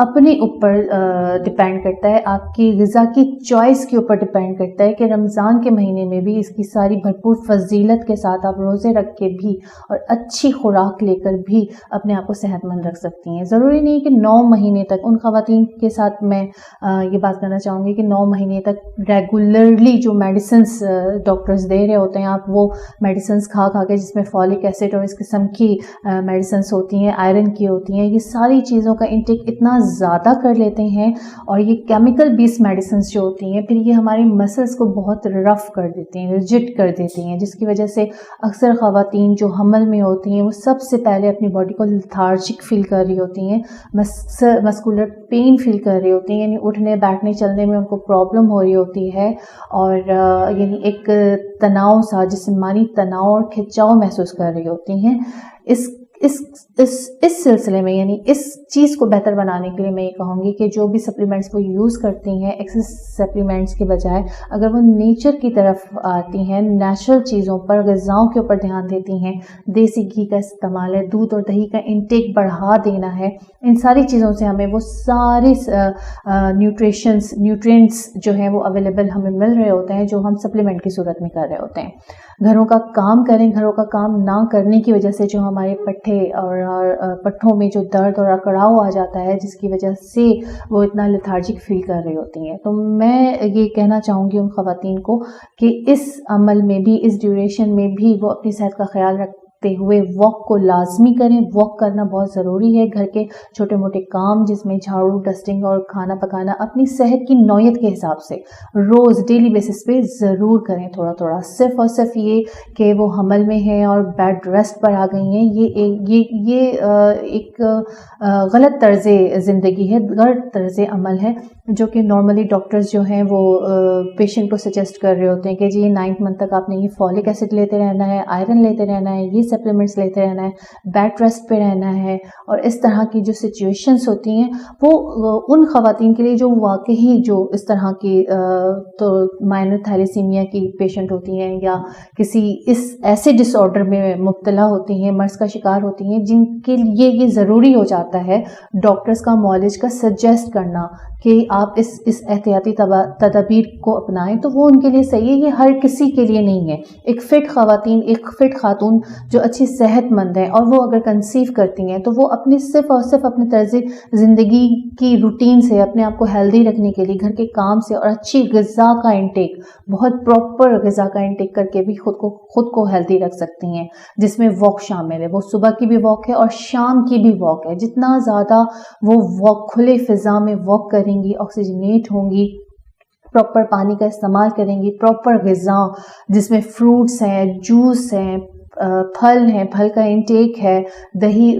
اپنے اوپر ڈپینڈ کرتا ہے، آپ کی غذا کی چوائس کے اوپر ڈپینڈ کرتا ہے کہ رمضان کے مہینے میں بھی اس کی ساری بھرپور فضیلت کے ساتھ آپ روزے رکھ کے بھی اور اچھی خوراک لے کر بھی اپنے آپ کو صحت مند رکھ سکتی ہیں۔ ضروری نہیں کہ 9 مہینے تک، ان خواتین کے ساتھ میں یہ بات کرنا چاہوں گی کہ 9 مہینے تک ریگولرلی جو میڈیسنس ڈاکٹرز دے رہے ہوتے ہیں، آپ وہ میڈیسنس کھا کے جس میں فولک ایسڈ اور اس قسم کی میڈیسنس ہوتی ہیں، آئرن کی ہوتی ہیں، یہ ساری چیزوں کا انٹیک اتنا زیادہ کر لیتے ہیں، اور یہ کیمیکل بیس میڈیسنس جو ہوتی ہیں پھر یہ ہمارے مسلس کو بہت رف کر دیتی ہیں، رجڈ کر دیتی ہیں، جس کی وجہ سے اکثر خواتین جو حمل میں ہوتی ہیں وہ سب سے پہلے اپنی باڈی کو لیتھارجک فیل کر رہی ہوتی ہیں، مسکولر پین فیل کر رہی ہوتی ہیں، یعنی اٹھنے بیٹھنے چلنے میں ان کو پرابلم ہو رہی ہوتی ہے، اور یعنی ایک تناؤ سا، جسمانی تناؤ اور کھنچاؤ محسوس کر رہی ہوتی ہیں۔ اس سلسلے میں یعنی اس چیز کو بہتر بنانے کے لیے میں یہ کہوں گی کہ جو بھی سپلیمنٹس وہ یوز کرتی ہیں ایکسس سپلیمنٹس کے بجائے، اگر وہ نیچر کی طرف آتی ہیں، نیچرل چیزوں پر، غذاؤں کے اوپر دھیان دیتی ہیں، دیسی گھی کا استعمال ہے، دودھ اور دہی کا انٹیک بڑھا دینا ہے، ان ساری چیزوں سے ہمیں وہ سارے نیوٹرینٹس جو ہیں وہ اویلیبل ہمیں مل رہے ہوتے ہیں، جو ہم سپلیمنٹ کی صورت میں کر رہے ہوتے ہیں۔ گھروں کا کام کریں، گھروں کا کام نہ کرنے کی وجہ سے جو ہمارے پٹھے اور پٹھوں میں جو درد اور اکڑاؤ آ جاتا ہے، جس کی وجہ سے وہ اتنا لیتھارجک فیل کر رہی ہوتی ہیں، تو میں یہ کہنا چاہوں گی ان خواتین کو کہ اس عمل میں بھی، اس ڈیوریشن میں بھی وہ اپنی صحت کا خیال رکھتے ہوئے واک کو لازمی کریں۔ واک کرنا بہت ضروری ہے، گھر کے چھوٹے موٹے کام جس میں جھاڑو، ڈسٹنگ اور کھانا پکانا اپنی صحت کی نوعیت کے حساب سے روز ڈیلی بیسس پہ ضرور کریں، تھوڑا تھوڑا۔ صرف اور صرف یہ کہ وہ حمل میں ہیں اور بیڈ ریسٹ پر آ گئی ہیں، یہ ایک غلط طرز زندگی ہے، غلط طرز عمل ہے، جو کہ نارملی ڈاکٹرز جو ہیں وہ پیشنٹ کو سجیسٹ کر رہے ہوتے ہیں کہ جی 9 منتھ تک آپ نے یہ فولک ایسڈ لیتے رہنا ہے، آئرن لیتے رہنا ہے، یہ سپلیمنٹس لیتے رہنا ہے، بیڈ ریسٹ پہ رہنا ہے، اور اس طرح کی جو سچویشنس ہوتی ہیں وہ ان خواتین کے لیے جو واقعی جو اس طرح کی تو مائنر تھیلیسیمیا کی پیشنٹ ہوتی ہیں، یا کسی اس ایسے ڈس آرڈر میں مبتلا ہوتی ہیں، مرض کا شکار ہوتی ہیں، جن کے لیے یہ ضروری ہو جاتا ہے ڈاکٹرز کا معالج کا سجیسٹ کرنا کہ آپ اس احتیاطی تدابیر کو اپنائیں، تو وہ ان کے لیے صحیح ہے، یہ ہر کسی کے لیے نہیں ہے۔ ایک فٹ خاتون جو اچھی صحت مند ہے اور وہ اگر کنسیو کرتی ہیں تو وہ اپنے صرف اور صرف اپنے طرز زندگی کی روٹین سے، اپنے آپ کو ہیلدی رکھنے کے لیے، گھر کے کام سے اور اچھی غذا کا انٹیک، بہت پراپر غذا کا انٹیک کر کے بھی خود کو ہیلدی رکھ سکتی ہیں، جس میں واک شامل ہے۔ وہ صبح کی بھی واک ہے اور شام کی بھی واک ہے۔ جتنا زیادہ وہ واک کھلے فضا میں واک کریں گی، آکسیجنیٹ ہوں گی، پراپر پانی کا استعمال کریں گی، پراپر غذا جس میں فروٹس ہیں، جوس ہیں، پھل ہیں، پھل کا انٹیک ہے،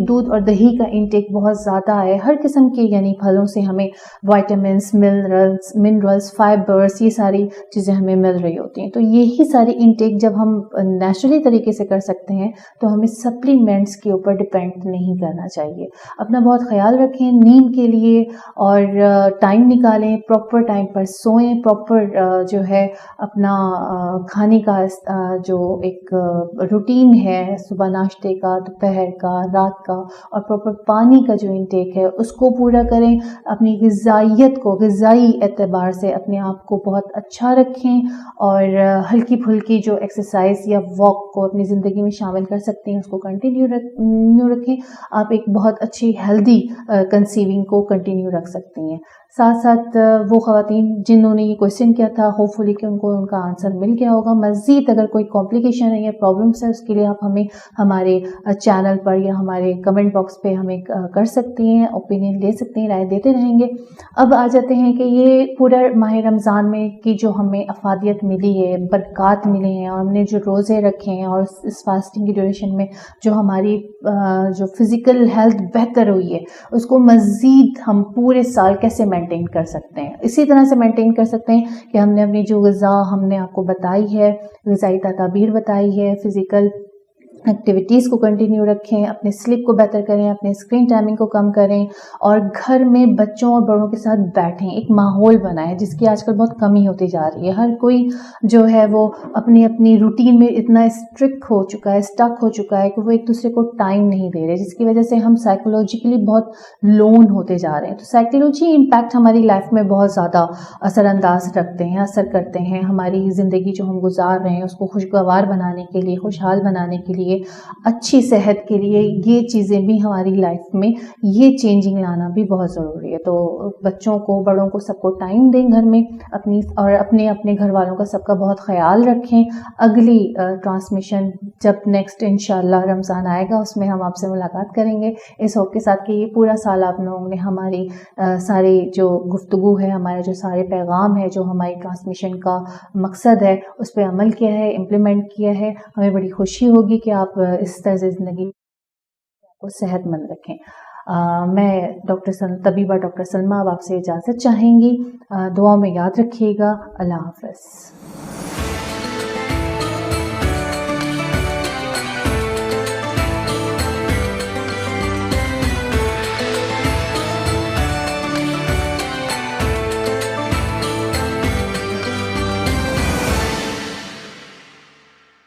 دودھ اور دہی کا انٹیک بہت زیادہ ہے، ہر قسم کے یعنی پھلوں سے ہمیں وائٹامنس، منرلز، فائبرز، یہ ساری چیزیں ہمیں مل رہی ہوتی ہیں۔ تو یہی ساری انٹیک جب ہم نیچرلی طریقے سے کر سکتے ہیں تو ہمیں سپلیمنٹس کے اوپر ڈپینڈ نہیں کرنا چاہیے۔ اپنا بہت خیال رکھیں نیند کے لیے، اور ٹائم نکالیں، پراپر ٹائم پر سوئیں، پراپر جو ہے اپنا کھانے کا جو ایک روٹین ہے، صبح ناشتے کا، دوپہر کا، رات کا، اور پراپر پانی کا جو انٹیک ہے اس کو پورا کریں۔ اپنی غذائی اعتبار سے اپنے آپ کو بہت اچھا رکھیں، اور ہلکی پھلکی جو ایکسرسائز یا واک کو اپنی زندگی میں شامل کر سکتے ہیں اس کو کنٹینیو رکھیں۔ آپ ایک بہت اچھی ہیلدی کنسیونگ کو کنٹینیو رکھ سکتی ہیں۔ ساتھ ساتھ وہ خواتین جنہوں نے یہ کویشچن کیا تھا، ہوپ فلی کہ ان کو ان کا آنسر مل گیا ہوگا۔ مزید اگر کوئی کمپلیکیشن ہے یا پرابلمس ہے، اس کے لیے آپ ہمیں ہمارے چینل پر یا ہمارے کمنٹ باکس پہ ہمیں کر سکتی ہیں، اوپینین لے سکتے ہیں، رائے دیتے رہیں گے۔ اب آ جاتے ہیں کہ یہ پورا ماہ رمضان میں کی جو ہمیں افادیت ملی ہے، برکات ملے ہیں، اور ہم نے جو روزے رکھے ہیں، اور اس فاسٹنگ کی ڈیوریشن میں جو ہماری جو فزیکل ہیلتھ بہتر ہوئی ہے، اس کو مزید ہم پورے سال کیسے مینٹین کر سکتے ہیں؟ اسی طرح سے مینٹین کر سکتے ہیں کہ ہم نے اپنی جو غذا ہم نے آپ کو بتائی ہے، غذائی تدابیر بتائی ہے، فزیکل ایکٹیویٹیز کو کنٹینیو رکھیں، اپنے سلیپ کو بہتر کریں، اپنے اسکرین ٹائمنگ کو کم کریں، اور گھر میں بچوں اور بڑوں کے ساتھ بیٹھیں، ایک ماحول بنائیں جس کی آج کل بہت کمی ہوتی جا رہی ہے۔ ہر کوئی جو ہے وہ اپنی اپنی روٹین میں اتنا اسٹرک ہو چکا ہے، اسٹک ہو چکا ہے کہ وہ ایک دوسرے کو ٹائم نہیں دے رہے، جس کی وجہ سے ہم سائیکولوجیکلی بہت لون ہوتے جا رہے ہیں۔ تو سائیکولوجی امپیکٹ ہماری لائف میں بہت زیادہ اثر انداز رکھتے ہیں، اثر کرتے ہیں۔ ہماری زندگی جو ہم گزار رہے ہیں اس کو خوشگوار بنانے کے لیے، خوشحال بنانے کے لیے، اچھی صحت کے لیے، یہ چیزیں بھی ہماری لائف میں یہ چینجنگ لانا بھی بہت ضروری ہے۔ تو بچوں کو، بڑوں کو، سب کو ٹائم دیں گھر میں اپنی، اور اپنے اپنے گھر والوں کا سب کا بہت خیال رکھیں۔ اگلی ٹرانسمیشن جب نیکسٹ انشاءاللہ رمضان آئے گا اس میں ہم آپ سے ملاقات کریں گے، اس ہوپ کے ساتھ کہ یہ پورا سال آپ لوگوں نے ہماری ساری جو گفتگو ہے، ہمارے جو سارے پیغام ہے، جو ہماری ٹرانسمیشن کا مقصد ہے، اس پہ عمل کیا ہے، امپلیمنٹ کیا ہے۔ ہمیں بڑی خوشی ہوگی کہ آپ اس طرز زندگی کو صحت مند رکھیں۔ میں طبیبہ ڈاکٹر سلمیٰ اب آپ سے اجازت چاہیں گی۔ دعاؤں میں یاد رکھیے گا۔ اللہ حافظ۔